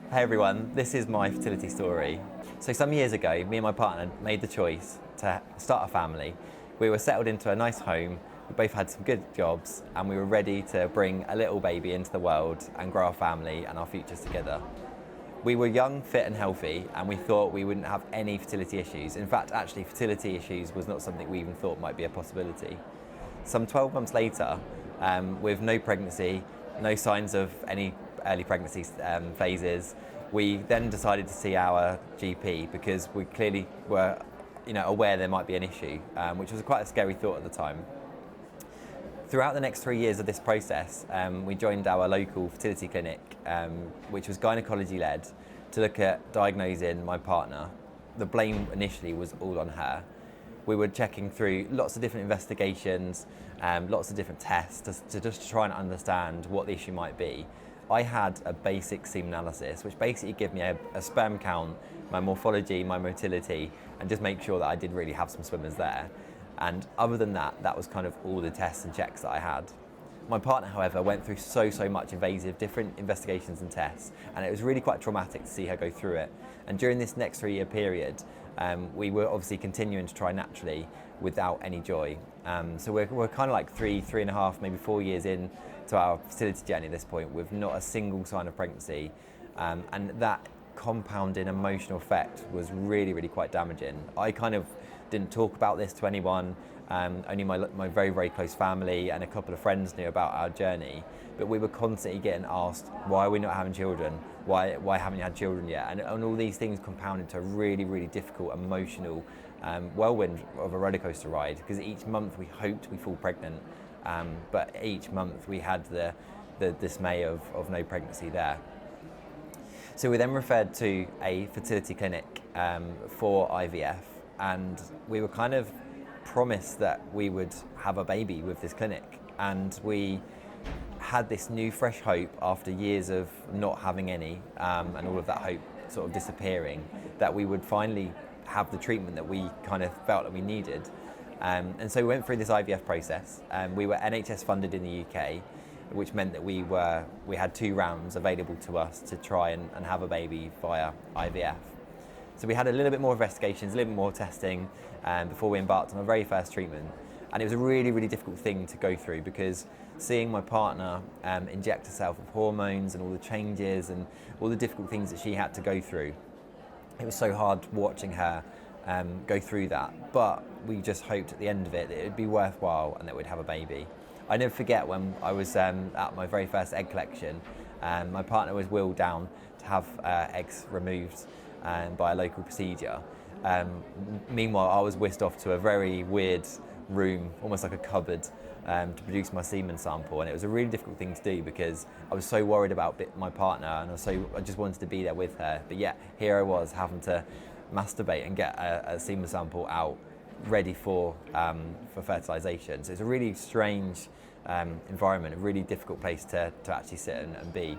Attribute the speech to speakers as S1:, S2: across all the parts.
S1: Hey everyone, this is my fertility story. So some years ago, me and my partner made the choice to start a family. We were settled into a nice home, we both had some good jobs, and we were ready to bring a little baby into the world and grow our family and our futures together. We were young, fit and healthy, and we thought we wouldn't have any fertility issues. In fact, actually, fertility issues was not something we even thought might be a possibility. Some 12 months later, with no pregnancy, no signs of any early pregnancy phases, we then decided to see our GP because we clearly were aware there might be an issue, which was quite a scary thought at the time. Throughout the next 3 years of this process, we joined our local fertility clinic, which was gynecology-led, to look at diagnosing my partner. The blame initially was all on her. We were checking through lots of different investigations, lots of different tests to just try and understand what the issue might be. I had a basic semen analysis, which basically gave me a sperm count, my morphology, my motility, and just make sure that I did really have some swimmers there. And other than that, that was kind of all the tests and checks that I had. My partner, however, went through so much invasive, different investigations and tests, and it was really quite traumatic to see her go through it. And during this next 3 year period, we were obviously continuing to try naturally without any joy. So we're kind of like 3.5, maybe 4 years in to our fertility journey at this point with not a single sign of pregnancy. And that compounding emotional effect was really quite damaging. I kind of didn't talk about this to anyone. Only my very close family and a couple of friends knew about our journey, but we were constantly getting asked, why are we not having children? Why haven't you had children yet? And all these things compounded to a really difficult emotional whirlwind of a roller coaster ride, because each month we hoped we fall pregnant, but each month we had the dismay of no pregnancy there. So we then referred to a fertility clinic for IVF, and we were kind of promised that we would have a baby with this clinic, and we had this new fresh hope after years of not having any, and all of that hope sort of disappearing, that we would finally have the treatment that we kind of felt that we needed. And so we went through this IVF process. We were NHS funded in the UK, which meant that we had 2 rounds available to us to try and have a baby via IVF. So we had a little bit more investigations, a little bit more testing before we embarked on our very first treatment. And it was a really difficult thing to go through, because seeing my partner inject herself with hormones and all the changes and all the difficult things that she had to go through, it was so hard watching her go through that. But we just hoped at the end of it that it would be worthwhile and that we'd have a baby. I never forget when I was at my very first egg collection, my partner was wheeled down to have eggs removed by a local procedure. Meanwhile, I was whisked off to a very weird room, almost like a cupboard, to produce my semen sample, and it was a really difficult thing to do because I was so worried about my partner, and I just wanted to be there with her. But yet here I was having to masturbate and get a semen sample out, ready for fertilization. So it's a really strange environment, a really difficult place to actually sit and be.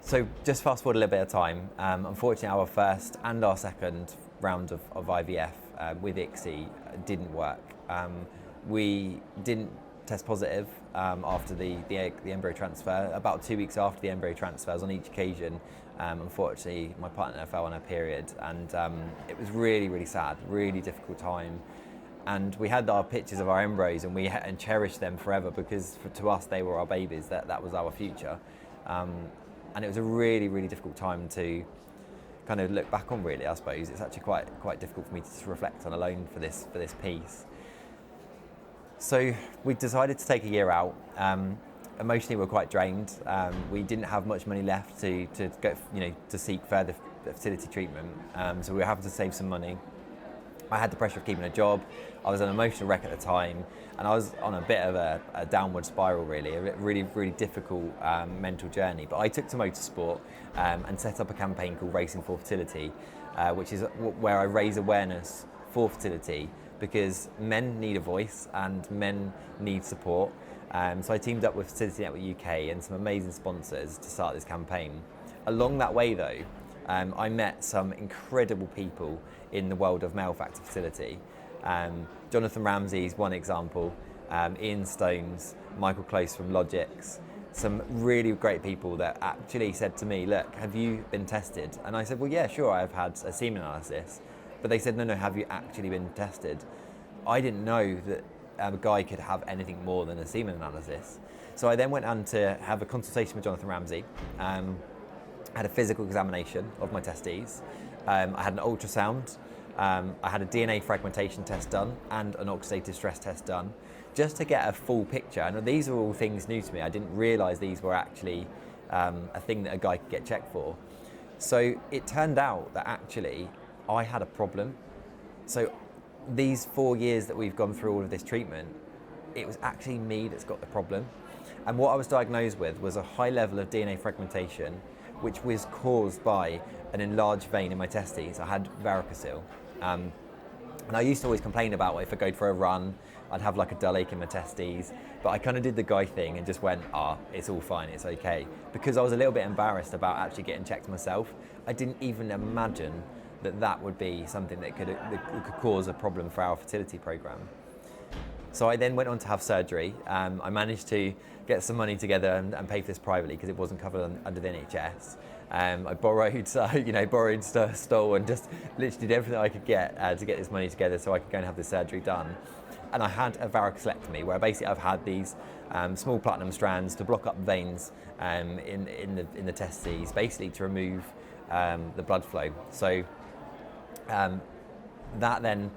S1: So just fast forward a little bit of time. Unfortunately, our first and our second round of IVF with ICSI didn't work. We didn't test positive after the embryo transfer. About 2 weeks after the embryo transfers on each occasion, unfortunately, my partner fell on her period, and it was really sad, really difficult time. And we had our pictures of our embryos, and we cherished them forever, because to us they were our babies. That was our future. And it was a really difficult time to kind of look back on, really, I suppose. It's actually quite difficult for me to just reflect on alone for this piece. So we decided to take a year out. Emotionally, we were quite drained. We didn't have much money left to go, to seek further fertility treatment. So we were having to save some money. I had the pressure of keeping a job. I was an emotional wreck at the time, and I was on a bit of a downward spiral, really, a really difficult mental journey. But I took to motorsport and set up a campaign called Racing for Fertility, which is where I raise awareness for fertility, because men need a voice and men need support. So I teamed up with Fertility Network UK and some amazing sponsors to start this campaign. Along that way, though, I met some incredible people in the world of male factor fertility. Jonathan Ramsey is one example, Ian Stones, Michael Close from Logix, some really great people that actually said to me, look, have you been tested? And I said, well, yeah, sure, I've had a semen analysis. But they said, no, have you actually been tested? I didn't know that a guy could have anything more than a semen analysis. So I then went on to have a consultation with Jonathan Ramsey. Had a physical examination of my testes. I had an ultrasound. I had a DNA fragmentation test done and an oxidative stress test done, just to get a full picture. And these are all things new to me. I didn't realise these were actually a thing that a guy could get checked for. So it turned out that actually I had a problem. So these 4 years that we've gone through all of this treatment, it was actually me that's got the problem. And what I was diagnosed with was a high level of DNA fragmentation, which was caused by an enlarged vein in my testes. I had varicocele. And I used to always complain about if I go for a run, I'd have like a dull ache in my testes. But I kind of did the guy thing and just went, it's all fine, it's okay. Because I was a little bit embarrassed about actually getting checked myself. I didn't even imagine that would be something that could cause a problem for our fertility program. So I then went on to have surgery. I managed to get some money together and pay for this privately because it wasn't covered under the NHS. I borrowed, stole, and just literally did everything I could get to get this money together so I could go and have this surgery done. And I had a varicocelectomy where basically I've had these small platinum strands to block up veins in the testes, basically to remove the blood flow. So that then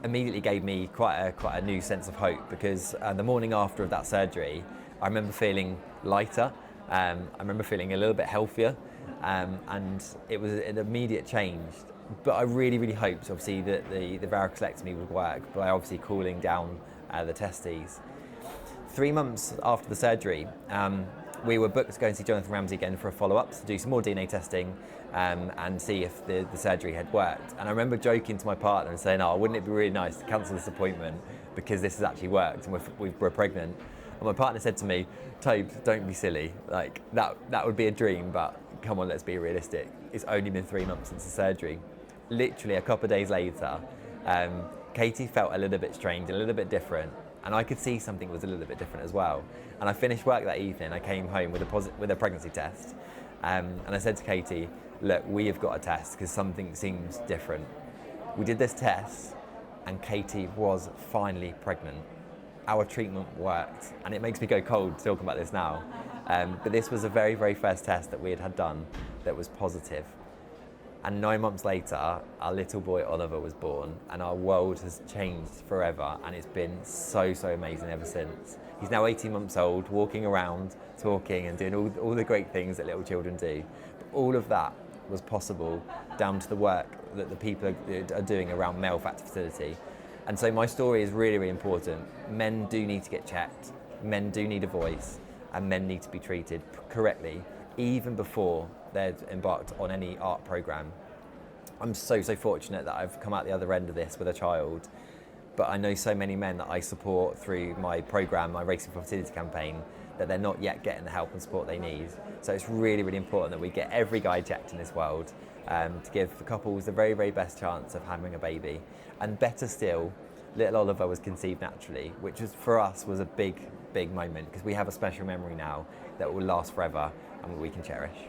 S1: immediately gave me quite a new sense of hope, because the morning after of that surgery, I remember feeling lighter. I remember feeling a little bit healthier, and it was an immediate change. But I really hoped, obviously, that the varicocelectomy would work by obviously cooling down the testes. 3 months after the surgery, we were booked to go and see Jonathan Ramsey again for a follow-up to do some more DNA testing and see if the surgery had worked. And I remember joking to my partner and saying, wouldn't it be really nice to cancel this appointment because this has actually worked and we're pregnant. And my partner said to me, Tobe, don't be silly. Like that would be a dream, but come on, let's be realistic. It's only been 3 months since the surgery. Literally a couple of days later, Katie felt a little bit strange, a little bit different. And I could see something was a little bit different as well. And I finished work that evening. I came home with a pregnancy test, and I said to Katie, "Look, we have got a test because something seems different." We did this test, and Katie was finally pregnant. Our treatment worked, and it makes me go cold talking about this now. But this was the very first test that we had done that was positive. And 9 months later, our little boy Oliver was born, and our world has changed forever, and it's been so amazing ever since. He's now 18 months old, walking around, talking and doing all the great things that little children do. But all of that was possible down to the work that the people are doing around male factor fertility. And so my story is really important. Men do need to get checked, men do need a voice, and men need to be treated correctly, even before they're embarked on any art program. I'm so fortunate that I've come out the other end of this with a child, but I know so many men that I support through my program, my Racing for Fertility campaign, that they're not yet getting the help and support they need. So it's really important that we get every guy checked in this world to give the couples the very best chance of having a baby. And better still, little Oliver was conceived naturally, which was, for us, was a big moment, because we have a special memory now that will last forever and we can cherish.